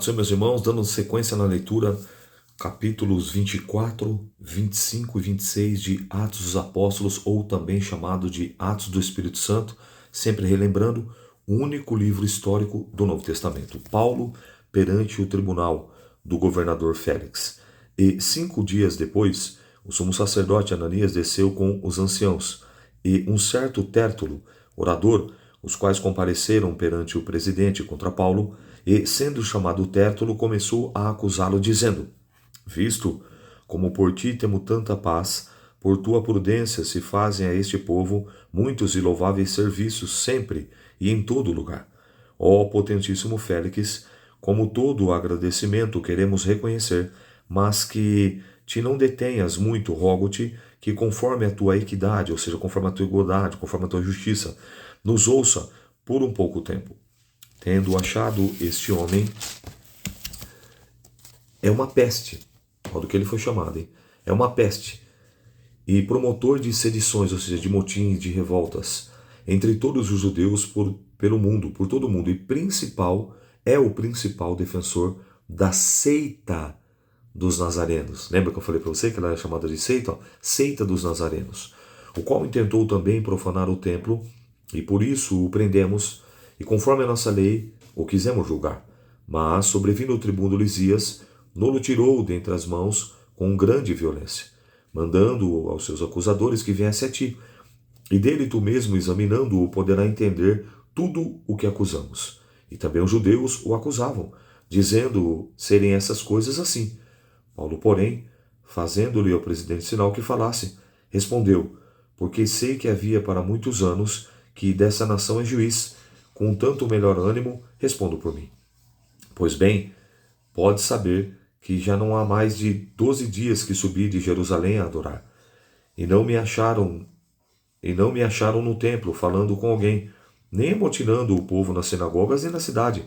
Senhor, meus irmãos, dando sequência na leitura, capítulos 24, 25 e 26 de Atos dos Apóstolos, ou também chamado de Atos do Espírito Santo, sempre relembrando, o único livro histórico do Novo Testamento. Paulo perante o tribunal do governador Félix. E 5 dias depois, o sumo sacerdote Ananias desceu com os anciãos, e um certo Tértulo, orador, os quais compareceram perante o presidente contra Paulo, e, sendo chamado Tértulo, começou a acusá-lo, dizendo: Visto como por ti temo tanta paz, por tua prudência se fazem a este povo muitos e louváveis serviços sempre e em todo lugar. Ó potentíssimo Félix, como todo o agradecimento queremos reconhecer, mas que te não detenhas muito, rogo-te, que conforme a tua equidade, ou seja, conforme a tua igualdade, conforme a tua justiça, nos ouça por um pouco tempo. Tendo achado este homem, é uma peste, olha do que ele foi chamado, hein? É uma peste, e promotor de sedições, ou seja, de motins, de revoltas, entre todos os judeus pelo mundo, por todo o mundo, e é o principal defensor da seita dos nazarenos. Lembra que eu falei para você que ela é chamada de seita? Seita dos nazarenos, o qual intentou também profanar o templo, e por isso o prendemos, e conforme a nossa lei o quisemos julgar. Mas, sobrevindo o tribuno Lisias, nolo tirou dentre as mãos com grande violência, mandando aos seus acusadores que viesse a ti, e dele tu mesmo, examinando-o, poderá entender tudo o que acusamos. E também os judeus o acusavam, dizendo serem essas coisas assim. Paulo, porém, fazendo-lhe ao presidente sinal que falasse, respondeu: porque sei que havia para muitos anos que dessa nação é juiz, com tanto melhor ânimo, respondo por mim. Pois bem, pode saber que já não há mais de 12 dias que subi de Jerusalém a adorar, e não me acharam no templo falando com alguém, nem amotinando o povo nas sinagogas e na cidade,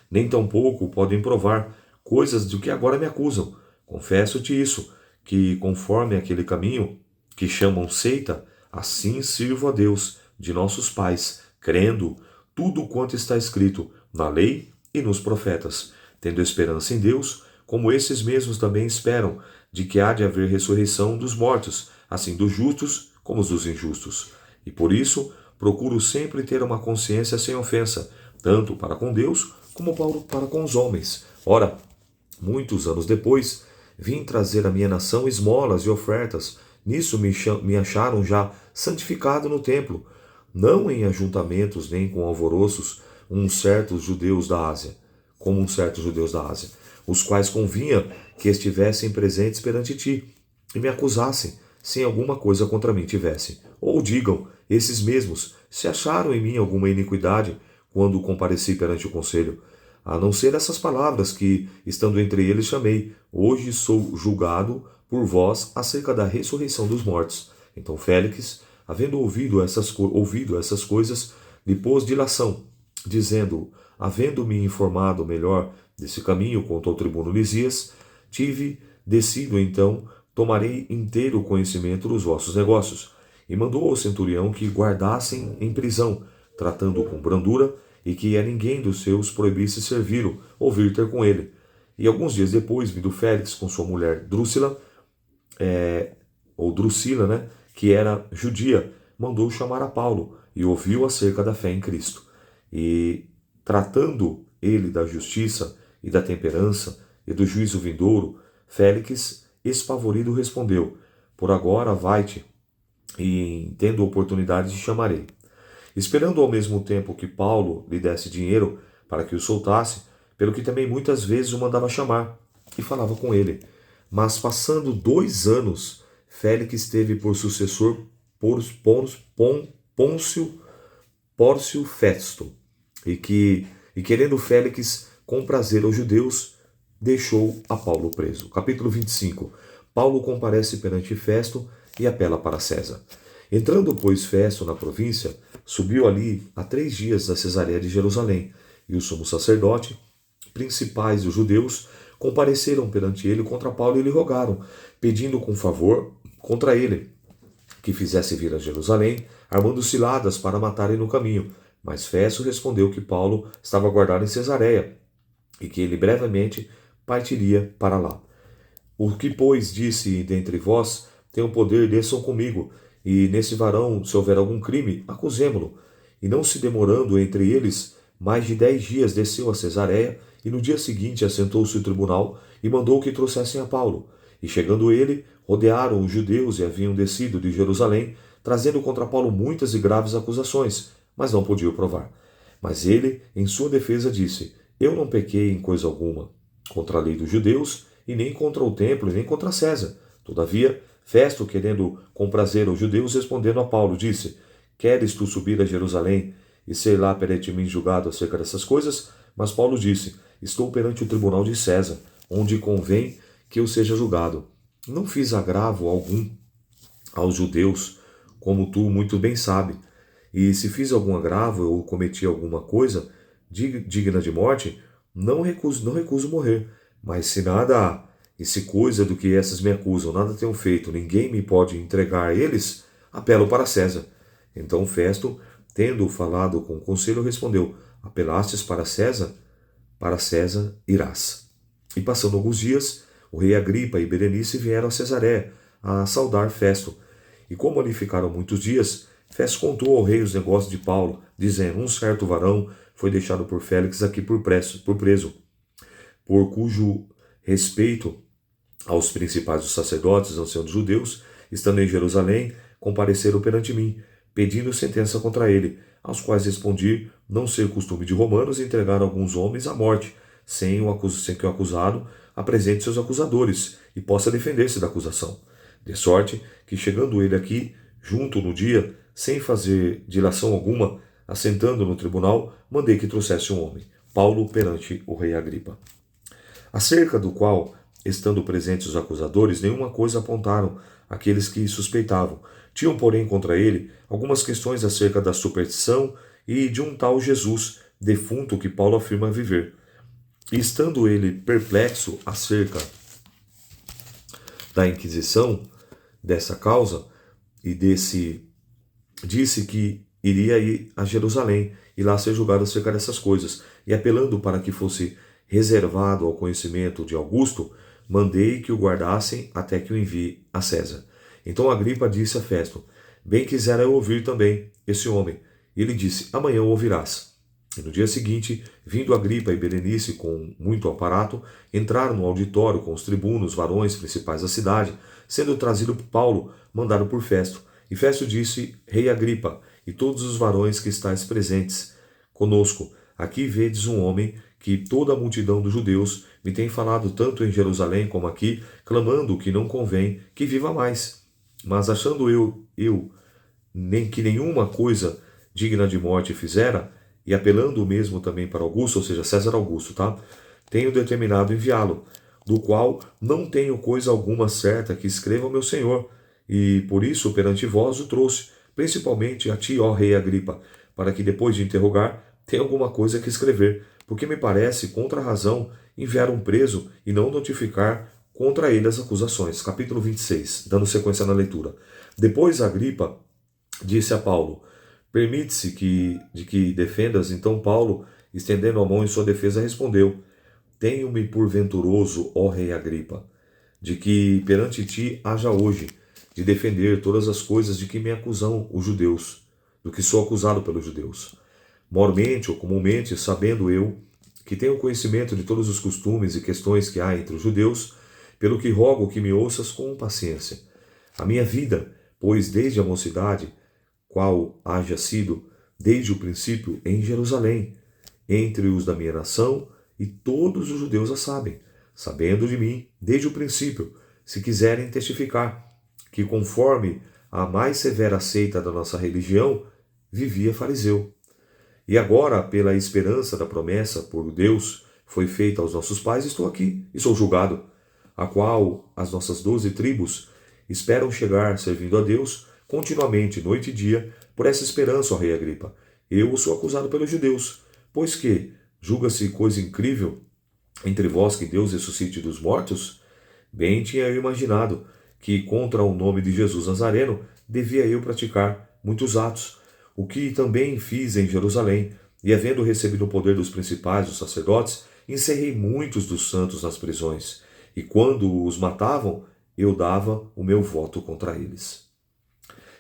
nem tampouco podem provar coisas do que agora me acusam. Confesso-te isso, que conforme aquele caminho que chamam seita, assim sirvo a Deus de nossos pais, crendo tudo quanto está escrito na lei e nos profetas, tendo esperança em Deus, como esses mesmos também esperam, de que há de haver ressurreição dos mortos, assim dos justos como dos injustos. E por isso procuro sempre ter uma consciência sem ofensa, tanto para com Deus como para com os homens. Ora, muitos anos depois, vim trazer à minha nação esmolas e ofertas. Nisso me acharam já santificado no templo, não em ajuntamentos nem com alvoroços, como uns certos judeus da Ásia, os quais convinha que estivessem presentes perante ti, e me acusassem, se alguma coisa contra mim tivessem. Ou digam, esses mesmos, se acharam em mim alguma iniquidade, quando compareci perante o conselho, a não ser essas palavras que, estando entre eles, chamei: hoje sou julgado por vós acerca da ressurreição dos mortos. Então Félix, havendo ouvido essas coisas, lhe pôs dilação, dizendo: havendo-me informado melhor desse caminho quanto ao tribuno Lisias, tive descido então, tomarei inteiro conhecimento dos vossos negócios. E mandou ao centurião que guardassem em prisão, tratando-o com brandura, e que a ninguém dos seus proibisse servi-lo ou vir ter com ele. E alguns dias depois, vindo Félix com sua mulher Drúcila, ou Drusila, né, que era judia, mandou chamar a Paulo e ouviu acerca da fé em Cristo. E, tratando ele da justiça e da temperança e do juízo vindouro, Félix, espavorido, respondeu: por agora vai-te, e tendo oportunidade te chamarei. Esperando ao mesmo tempo que Paulo lhe desse dinheiro para que o soltasse, pelo que também muitas vezes o mandava chamar, e falava com ele. Mas passando 2 anos, Félix teve por sucessor Pórcio Festo, e querendo Félix comprazer aos judeus, deixou a Paulo preso. Capítulo 25. Paulo comparece perante Festo e apela para César. Entrando, pois, Festo na província, subiu ali a 3 dias da Cesareia de Jerusalém, e o sumo sacerdote, principais dos judeus, compareceram perante ele contra Paulo e lhe rogaram, pedindo com favor contra ele, que fizesse vir a Jerusalém, armando ciladas para matarem no caminho. Mas Festo respondeu que Paulo estava guardado em Cesareia, e que ele brevemente partiria para lá. O que, pois, disse dentre vós, tem o poder, desçam comigo, e nesse varão, se houver algum crime, acusemo-lo. E não se demorando entre eles, mais de 10 dias desceu a Cesareia, e no dia seguinte assentou-se o tribunal, e mandou que trouxessem a Paulo. E chegando ele, rodearam os judeus e haviam descido de Jerusalém, trazendo contra Paulo muitas e graves acusações, mas não podiam provar. Mas ele, em sua defesa, disse: Eu não pequei em coisa alguma contra a lei dos judeus, e nem contra o templo, e nem contra César. Todavia, Festo, querendo comprazer os judeus, respondendo a Paulo, disse: Queres tu subir a Jerusalém e ser lá perante mim julgado acerca dessas coisas? Mas Paulo disse: Estou perante o tribunal de César, onde convém que eu seja julgado. Não fiz agravo algum aos judeus, como tu muito bem sabe. E se fiz algum agravo ou cometi alguma coisa digna de morte, não recuso morrer. Mas se nada há, e se coisa do que essas me acusam nada tenho feito, ninguém me pode entregar a eles, apelo para César. Então Festo, tendo falado com o conselho, respondeu: Apelastes para César irás. E passando alguns dias, o rei Agripa e Berenice vieram a Cesareia a saudar Festo. E como ali ficaram muitos dias, Festo contou ao rei os negócios de Paulo, dizendo: Um certo varão foi deixado por Félix aqui por preso, por cujo respeito aos principais dos sacerdotes, anciãos judeus, estando em Jerusalém, compareceram perante mim, pedindo sentença contra ele, aos quais respondi não ser costume de romanos entregar alguns homens à morte, sem que o acusado apresente seus acusadores e possa defender-se da acusação. De sorte que, chegando ele aqui, junto no dia, sem fazer dilação alguma, assentando no tribunal, mandei que trouxesse um homem, Paulo, perante o rei Agripa. Acerca do qual, estando presentes os acusadores, nenhuma coisa apontaram aqueles que suspeitavam. Tinham, porém, contra ele algumas questões acerca da superstição e de um tal Jesus, defunto, que Paulo afirma viver. E estando ele perplexo acerca da Inquisição, dessa causa, disse que iria ir a Jerusalém e lá ser julgado acerca dessas coisas. E apelando para que fosse reservado ao conhecimento de Augusto, mandei que o guardassem até que o envie a César. Então Agripa disse a Festo: Bem quisera eu ouvir também esse homem. E ele disse: Amanhã o ouvirás. E no dia seguinte, vindo Agripa e Berenice com muito aparato, entraram no auditório com os tribunos, varões principais da cidade, sendo trazido Paulo, mandado por Festo. E Festo disse: Rei Agripa, e todos os varões que estáis presentes conosco, aqui vedes um homem que toda a multidão dos judeus me tem falado tanto em Jerusalém como aqui, clamando que não convém que viva mais. Mas achando eu nem que nenhuma coisa digna de morte fizera, e apelando o mesmo também para Augusto, ou seja, César Augusto, tá? Tenho determinado enviá-lo, do qual não tenho coisa alguma certa que escreva ao meu senhor, e por isso perante vós o trouxe, principalmente a ti, ó rei Agripa, para que depois de interrogar, tenha alguma coisa que escrever, porque me parece contra a razão enviar um preso e não notificar contra ele as acusações. Capítulo 26, dando sequência na leitura. Depois Agripa disse a Paulo: Permite-se de que defendas. Então Paulo, estendendo a mão em sua defesa, respondeu: Tenho-me por venturoso, ó rei Agripa, de que perante ti haja hoje de defender todas as coisas de que me acusam os judeus, do que sou acusado pelos judeus. Mormente ou comumente, sabendo eu que tenho conhecimento de todos os costumes e questões que há entre os judeus, pelo que rogo que me ouças com paciência. A minha vida, pois desde a mocidade, qual haja sido desde o princípio em Jerusalém, entre os da minha nação, e todos os judeus a sabem, sabendo de mim desde o princípio, se quiserem testificar, que conforme a mais severa seita da nossa religião, vivia fariseu. E agora, pela esperança da promessa por Deus foi feita aos nossos pais, estou aqui e sou julgado, a qual as nossas 12 tribos esperam chegar servindo a Deus continuamente, noite e dia, por essa esperança, ó rei Agripa. Eu sou acusado pelos judeus, pois que julga-se coisa incrível entre vós que Deus ressuscite dos mortos? Bem tinha eu imaginado que contra o nome de Jesus Nazareno devia eu praticar muitos atos, o que também fiz em Jerusalém, e havendo recebido o poder dos principais, dos sacerdotes, encerrei muitos dos santos nas prisões, e quando os matavam, eu dava o meu voto contra eles.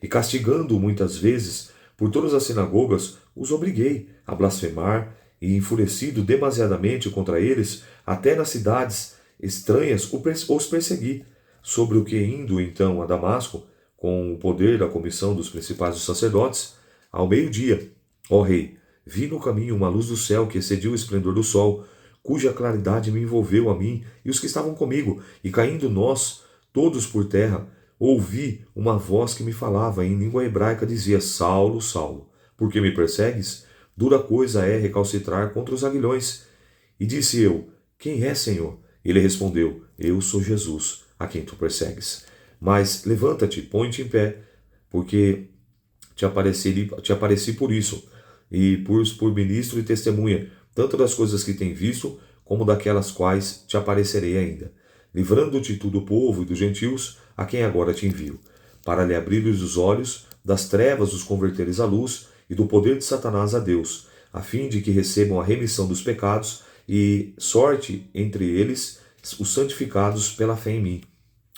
E castigando muitas vezes por todas as sinagogas, os obriguei a blasfemar, e enfurecido demasiadamente contra eles, até nas cidades estranhas os persegui, sobre o que indo então a Damasco, com o poder da comissão dos principais dos sacerdotes, ao meio-dia, ó rei, vi no caminho uma luz do céu que excediu o esplendor do sol, cuja claridade me envolveu a mim e os que estavam comigo, e caindo nós, todos por terra, ouvi uma voz que me falava em língua hebraica, dizia: Saulo, Saulo, por que me persegues? Dura coisa é recalcitrar contra os aguilhões. E disse eu: Quem é, Senhor? Ele respondeu: Eu sou Jesus, a quem tu persegues. Mas levanta-te, põe-te em pé, porque te apareci por isso, e por ministro e testemunha, tanto das coisas que tem visto, como daquelas quais te aparecerei ainda, livrando-te tu do povo e dos gentios, a quem agora te envio, para lhe abrires os olhos, das trevas os converteres à luz, e do poder de Satanás a Deus, a fim de que recebam a remissão dos pecados e sorte entre eles os santificados pela fé em mim.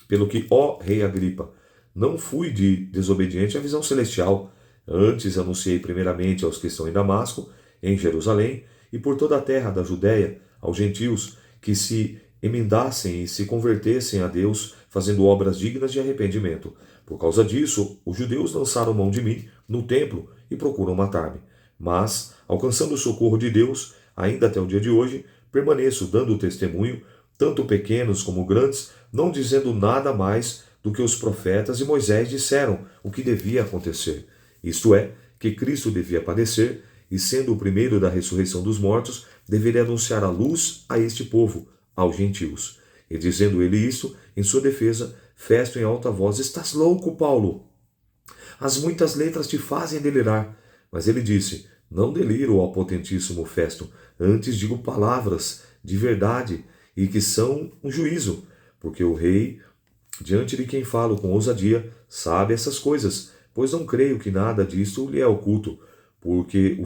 Pelo que, ó rei Agripa, não fui desobediente à visão celestial, antes anunciei primeiramente aos que estão em Damasco, em Jerusalém, e por toda a terra da Judéia, aos gentios, que se emendassem e se convertessem a Deus, fazendo obras dignas de arrependimento. Por causa disso, os judeus lançaram mão de mim no templo e procuram matar-me. Mas, alcançando o socorro de Deus, ainda até o dia de hoje, permaneço dando testemunho, tanto pequenos como grandes, não dizendo nada mais do que os profetas e Moisés disseram o que devia acontecer. Isto é, que Cristo devia padecer, e sendo o primeiro da ressurreição dos mortos, deveria anunciar a luz a este povo, aos gentios. E dizendo ele isso, em sua defesa, Festo em alta voz: Estás louco, Paulo? As muitas letras te fazem delirar. Mas ele disse: Não deliro, ó potentíssimo Festo, antes digo palavras de verdade e que são um juízo, porque o rei, diante de quem falo com ousadia, sabe essas coisas, pois não creio que nada disto lhe é oculto, porque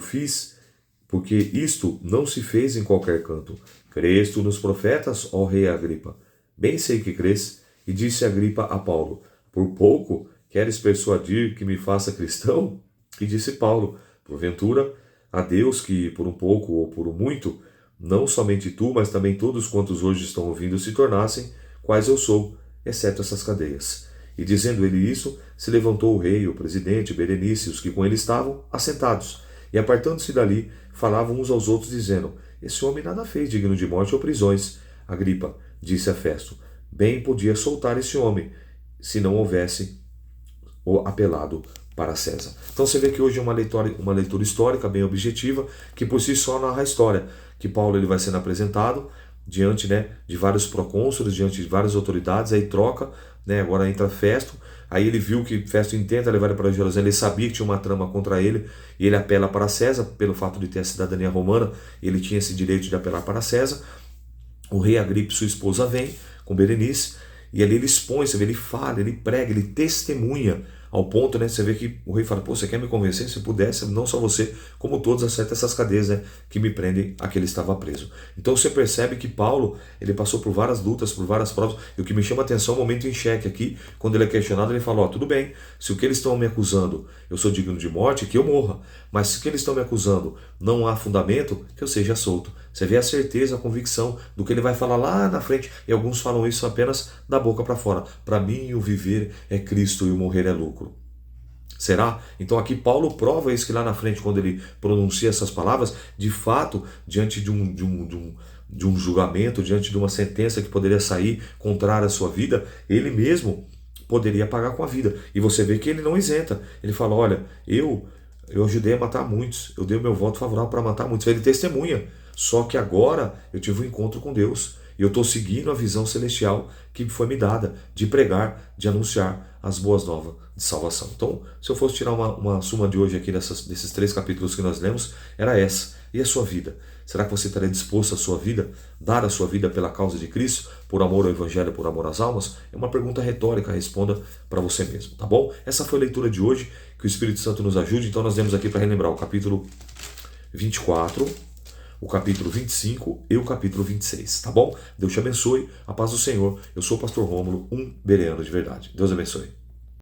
isto não se fez em qualquer canto. Crês tu nos profetas, ó rei Agripa? Bem sei que crês. E disse Agripa a Paulo: Por pouco queres persuadir que me faça cristão? E disse Paulo: Porventura, a Deus que, por um pouco ou por um muito, não somente tu, mas também todos quantos hoje estão ouvindo se tornassem, quais eu sou, exceto essas cadeias. E dizendo ele isso, se levantou o rei, o presidente, Berenice e os que com ele estavam, assentados, e apartando-se dali, falavam uns aos outros, dizendo: Esse homem nada fez digno de morte ou prisões. Agripa disse a Festo: Bem podia soltar esse homem, se não houvesse o apelado para César. Então você vê que hoje é uma leitura histórica bem objetiva, que por si só narra a história, que Paulo ele vai sendo apresentado diante, de vários procônsulos, diante de várias autoridades, aí troca, agora entra Festo, aí ele viu que Festo intenta levar ele para Jerusalém, ele sabia que tinha uma trama contra ele, e ele apela para César, pelo fato de ter a cidadania romana, ele tinha esse direito de apelar para César. O rei Agripa e sua esposa vem com Berenice, e ali ele expõe, você vê, ele fala, ele prega, ele testemunha, ao ponto, você vê que o rei fala: Pô, você quer me convencer? Se pudesse, não só você, como todos, acerta essas cadeias, que me prendem a que ele estava preso. Então você percebe que Paulo, ele passou por várias lutas, por várias provas, e o que me chama a atenção é o momento em xeque aqui, quando ele é questionado, ele fala: tudo bem, se o que eles estão me acusando, eu sou digno de morte, que eu morra, mas se o que eles estão me acusando não há fundamento, que eu seja solto. Você vê a certeza, a convicção do que ele vai falar lá na frente, e alguns falam isso apenas da boca para fora. Para mim, o viver é Cristo e o morrer é lucro. Será? Então aqui Paulo prova isso, que lá na frente, quando ele pronuncia essas palavras, de fato, diante de um julgamento, diante de uma sentença que poderia sair contrária à sua vida, ele mesmo poderia pagar com a vida. E você vê que ele não isenta. Ele fala: olha, eu ajudei a matar muitos, eu dei o meu voto favorável para matar muitos. Ele testemunha. Só que agora eu tive um encontro com Deus. E eu estou seguindo a visão celestial que foi me dada, de pregar, de anunciar as boas novas de salvação. Então, se eu fosse tirar uma suma de hoje aqui desses 3 capítulos que nós lemos, era essa. E a sua vida? Será que você estaria disposto a sua vida, dar a sua vida pela causa de Cristo, por amor ao Evangelho, por amor às almas? É uma pergunta retórica, responda para você mesmo, tá bom? Essa foi a leitura de hoje, que o Espírito Santo nos ajude. Então nós vemos aqui para relembrar o capítulo 24, o capítulo 25 e o capítulo 26, tá bom? Deus te abençoe, a paz do Senhor. Eu sou o pastor Rômulo, um bereano de verdade. Deus abençoe.